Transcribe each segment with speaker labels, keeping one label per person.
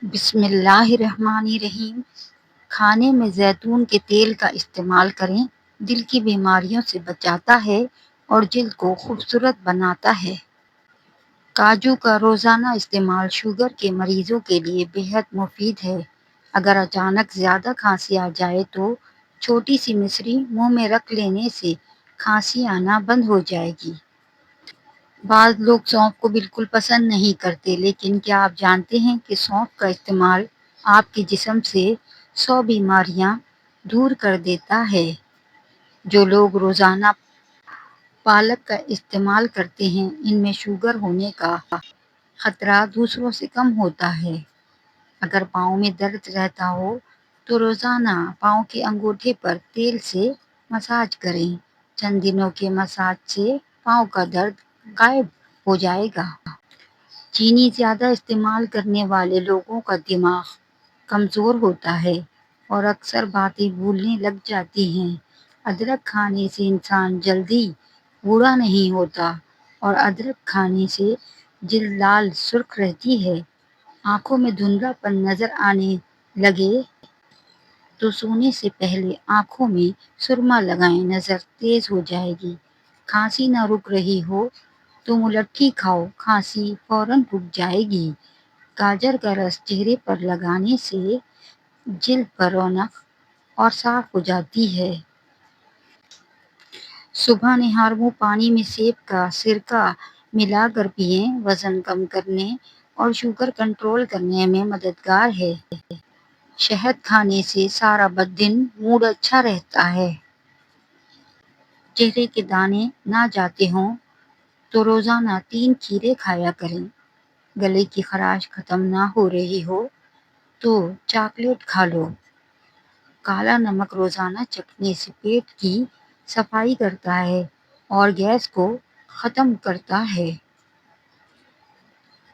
Speaker 1: بسم اللہ الرحمن الرحیم۔ کھانے میں زیتون کے تیل کا استعمال کریں، دل کی بیماریوں سے بچاتا ہے اور جلد کو خوبصورت بناتا ہے۔ کاجو کا روزانہ استعمال شوگر کے مریضوں کے لیے بے حد مفید ہے۔ اگر اچانک زیادہ کھانسی آ جائے تو چھوٹی سی مصری منہ میں رکھ لینے سے کھانسی آنا بند ہو جائے گی۔ بعض لوگ سونف کو بالکل پسند نہیں کرتے، لیکن کیا آپ جانتے ہیں کہ سونف کا استعمال آپ کے جسم سے 100 بیماریاں دور کر دیتا ہے؟ جو لوگ روزانہ پالک کا استعمال کرتے ہیں، ان میں شوگر ہونے کا خطرہ دوسروں سے کم ہوتا ہے۔ اگر پاؤں میں درد رہتا ہو تو روزانہ پاؤں کے انگوٹھے پر تیل سے مساج کریں۔ چند دنوں کے مساج سے پاؤں کا درد غائب ہو جائے گا۔ چینی زیادہ استعمال کرنے والے لوگوں کا دماغ کمزور ہوتا ہے اور اکثر باتیں بھولنے لگ جاتی ہیں۔ ادرک کھانے سے انسان جلدی بوڑھا نہیں ہوتا اور ادرک کھانے سے جلد لال سرخ رہتی ہے۔ آنکھوں میں دھندلا پن نظر آنے لگے تو سونے سے پہلے آنکھوں میں سرما لگائیں، نظر تیز ہو جائے گی۔ کھانسی نہ رک رہی ہو تو ملٹھی کھاؤ، کھانسی فوراً رک جائے گی۔ گاجر کا رس چہرے پر لگانے سے جلد پر رونق اور صاف ہو جاتی ہے۔ صبح نہار منہ پانی میں سیب کا سرکہ ملا کر پئیں، وزن کم کرنے اور شوگر کنٹرول کرنے میں مددگار ہے۔ شہد کھانے سے سارا دن موڈ اچھا رہتا ہے۔ چہرے کے دانے نہ جاتے ہوں تو روزانہ 3 کھیرے کھایا کریں۔ گلے کی خراش ختم نہ ہو رہی ہو تو چاکلیٹ کھا لو۔ کالا نمک روزانہ چکھنے سے پیٹ کی صفائی کرتا ہے اور گیس کو ختم کرتا ہے۔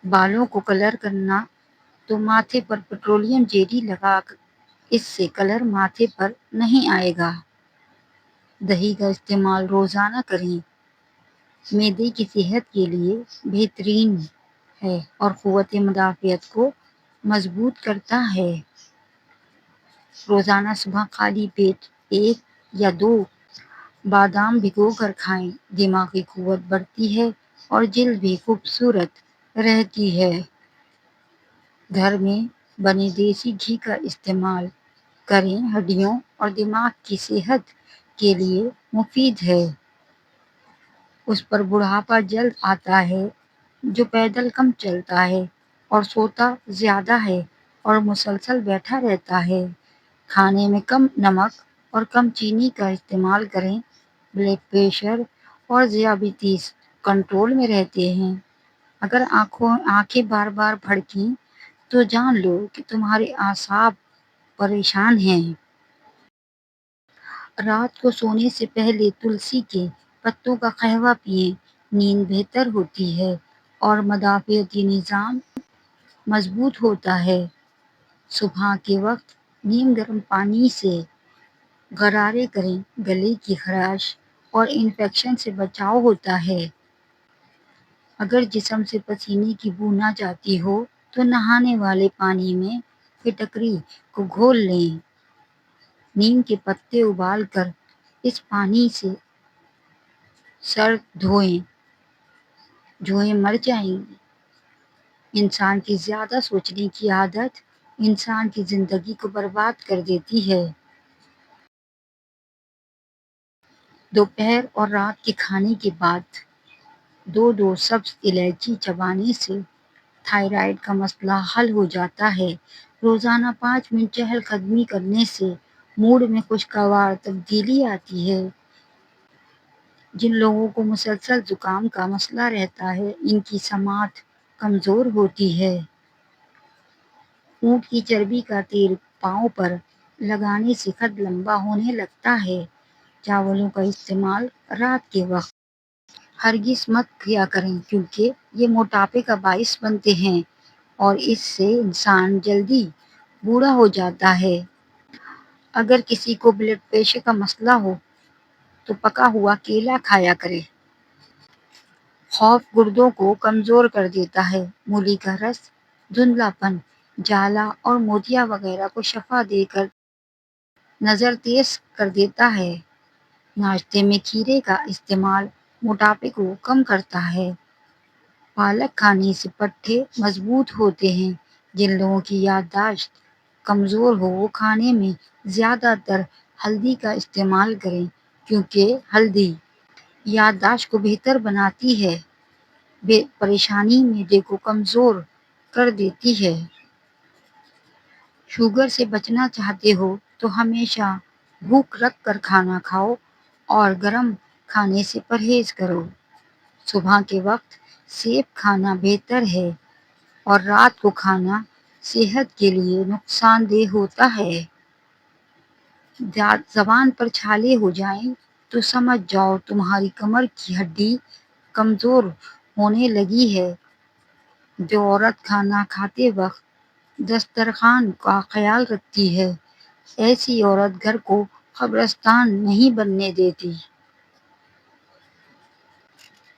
Speaker 1: بالوں کو کلر کرنا تو ماتھے پر پیٹرولیم جیلی لگا، اس سے کلر ماتھے پر نہیں آئے گا۔ دہی کا استعمال روزانہ کریں، معدے کی صحت کے لیے بہترین ہے اور قوت مدافعت کو مضبوط کرتا ہے۔ روزانہ صبح خالی پیٹ 1 یا 2 بادام بھگو کر کھائیں، دماغی قوت بڑھتی ہے اور جلد بھی خوبصورت رہتی ہے۔ گھر میں بنے دیسی گھی کا استعمال کریں، ہڈیوں اور دماغ کی صحت کے لیے مفید ہے۔ اس پر بڑھاپا جلد آتا ہے جو پیدل کم چلتا ہے اور سوتا زیادہ ہے اور مسلسل بیٹھا رہتا ہے۔ کھانے میں کم نمک اور کم چینی کا استعمال کریں، بلڈ پریشر اور ذیابیطس کنٹرول میں رہتے ہیں۔ اگر آنکھیں بار بار پھڑکیں تو جان لو کہ تمہارے اعصاب پریشان ہیں۔ رات کو سونے سے پہلے تلسی کے پتوں کا قہوہ پئیں، نیند بہتر ہوتی ہے اور مدافعتی نظام مضبوط ہوتا ہے۔ صبح کے وقت نیم گرم پانی سے غرارے کریں، گلے کی خراش اور انفیکشن سے بچاؤ ہوتا ہے۔ اگر جسم سے پسینے کی بو نہ جاتی ہو تو نہانے والے پانی میں پھٹکری کو گھول لیں۔ نیم کے پتے ابال کر اس پانی سے سر دھوئیں، جوئیں مر جائیں گی۔ انسان کی زیادہ سوچنے کی عادت انسان کی زندگی کو برباد کر دیتی ہے۔ دوپہر اور رات کے کھانے کے بعد 2 سبز الائچی چبانے سے تھائرائیڈ کا مسئلہ حل ہو جاتا ہے۔ روزانہ 5 منٹ چہل قدمی کرنے سے موڈ میں خوشگوار تبدیلی آتی ہے۔ جن لوگوں کو مسلسل زکام کا مسئلہ رہتا ہے، ان کی سماعت کمزور ہوتی ہے۔ اونٹ کی چربی کا تیل پاؤں پر لگانے سے قد لمبا ہونے لگتا ہے۔ چاولوں کا استعمال رات کے وقت ہرگز مت کیا کریں کیونکہ یہ موٹاپے کا باعث بنتے ہیں اور اس سے انسان جلدی بوڑھا ہو جاتا ہے۔ اگر کسی کو بلڈ پریشر کا مسئلہ ہو تو پکا ہوا کیلا کھایا کرے۔ خوف گردوں کو کمزور کر دیتا ہے۔ مولی کا رس دھندلا پن جالا اور موتیا وغیرہ کو شفا دے کر نظر تیز کر دیتا ہے۔ ناشتے میں کھیرے کا استعمال موٹاپے کو کم کرتا ہے۔ پالک کھانے سے پٹھے مضبوط ہوتے ہیں۔ جن لوگوں کی یادداشت کمزور ہو وہ کھانے میں زیادہ تر ہلدی کا استعمال کریں کیونکہ ہلدی یادداشت کو بہتر بناتی ہے، پریشانی معدے کو کمزور کر دیتی ہے۔ شوگر سے بچنا چاہتے ہو تو ہمیشہ بھوک رکھ کر کھانا کھاؤ اور گرم کھانے سے پرہیز کرو۔ صبح کے وقت سیب کھانا بہتر ہے اور رات کو کھانا صحت کے لیے نقصان دہ ہوتا ہے۔ زبان پر چھالے ہو جائیں تو سمجھ جاؤ تمہاری کمر کی ہڈی کمزور ہونے لگی ہے۔ جو عورت کھانا کھاتے وقت دسترخوان کا خیال رکھتی ہے، ایسی عورت گھر کو قبرستان نہیں بننے دیتی۔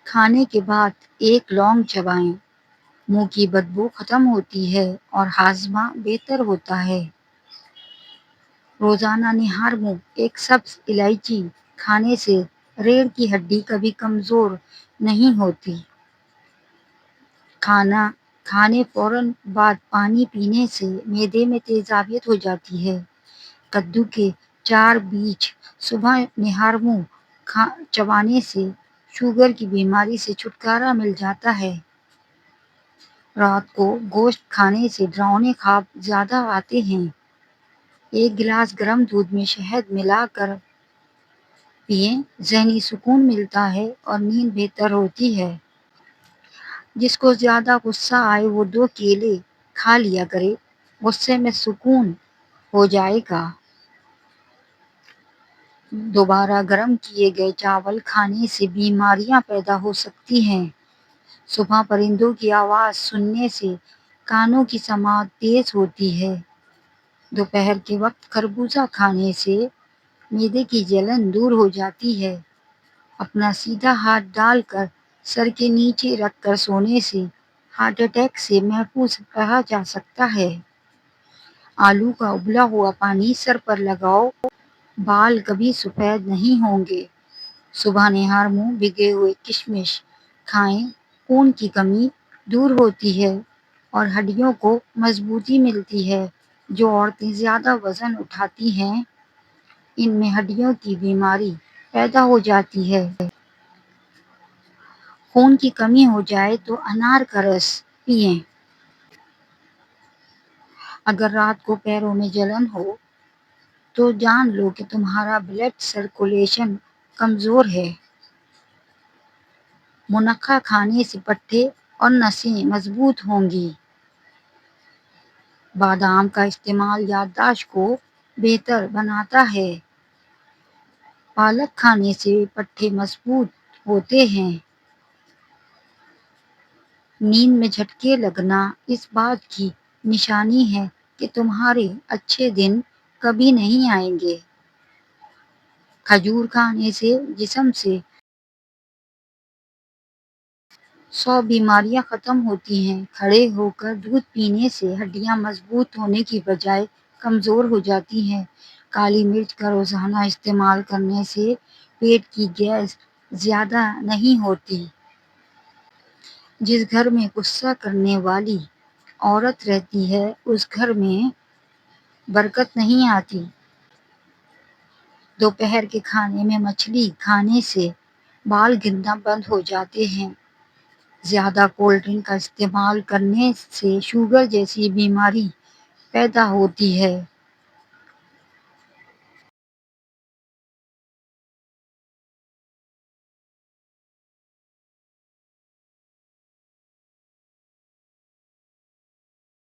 Speaker 1: کھانے کے بعد ایک لونگ چبائیں، منہ کی بدبو ختم ہوتی ہے اور ہاضمہ بہتر ہوتا ہے۔ روزانہ نہار منہ ایک سبز الائچی کھانے سے ریڑھ کی ہڈی کبھی کمزور نہیں ہوتی۔ کھانے فوراً بعد پانی پینے سے معدے میں تیزابیت ہو جاتی ہے۔ کدو کے 4 بیج صبح نہار منہ چبانے سے شوگر کی بیماری سے چھٹکارا مل جاتا ہے۔ رات کو گوشت کھانے سے ڈراؤنے خواب زیادہ آتے ہیں۔ ایک گلاس گرم دودھ میں شہد ملا کر پئیں، ذہنی سکون ملتا ہے اور نیند بہتر ہوتی ہے۔ جس کو زیادہ غصہ آئے وہ 2 کیلے کھا لیا کرے، غصے میں سکون ہو جائے گا۔ دوبارہ گرم کیے گئے چاول کھانے سے بیماریاں پیدا ہو سکتی ہیں۔ صبح پرندوں کی آواز سننے سے کانوں کی سماعت تیز ہوتی ہے۔ دوپہر کے وقت خربوزہ کھانے سے معدے کی جلن دور ہو جاتی ہے۔ اپنا سیدھا ہاتھ ڈال کر سر کے نیچے رکھ کر سونے سے ہارٹ اٹیک سے محفوظ رہا جا سکتا ہے۔ آلو کا ابلا ہوا پانی سر پر لگاؤ، بال کبھی سفید نہیں ہوں گے۔ صبح نہار منہ بھگے ہوئے کشمش کھائیں، خون کی کمی دور ہوتی ہے اور ہڈیوں کو مضبوطی ملتی ہے۔ جو عورتیں زیادہ وزن اٹھاتی ہیں ان میں ہڈیوں کی بیماری پیدا ہو جاتی ہے۔ خون کی کمی ہو جائے تو انار کا رس پئیں۔ اگر رات کو پیروں میں جلن ہو تو جان لو کہ تمہارا بلڈ سرکولیشن کمزور ہے۔ منقع کھانے سے پٹھے اور نسیں مضبوط ہوں گی۔ بادام کا استعمال یادداشت کو بہتر بناتا ہے۔ پالک کھانے سے پٹھے مضبوط ہوتے ہیں۔ نیند میں جھٹکے لگنا اس بات کی نشانی ہے کہ تمہارے اچھے دن کبھی نہیں آئیں گے۔ کھجور کھانے سے جسم سے 100 بیماریاں ختم ہوتی ہیں۔ کھڑے ہو کر دودھ پینے سے ہڈیاں مضبوط ہونے کی بجائے کمزور ہو جاتی ہیں۔ کالی مرچ کا روزانہ استعمال کرنے سے پیٹ کی گیس زیادہ نہیں ہوتی۔ جس گھر میں غصہ کرنے والی عورت رہتی ہے اس گھر میں برکت نہیں آتی۔ دوپہر کے کھانے میں مچھلی کھانے سے بال گرنا بند ہو جاتے ہیں۔ زیادہ کولڈ ڈرنک کا استعمال کرنے سے شوگر جیسی بیماری پیدا ہوتی ہے۔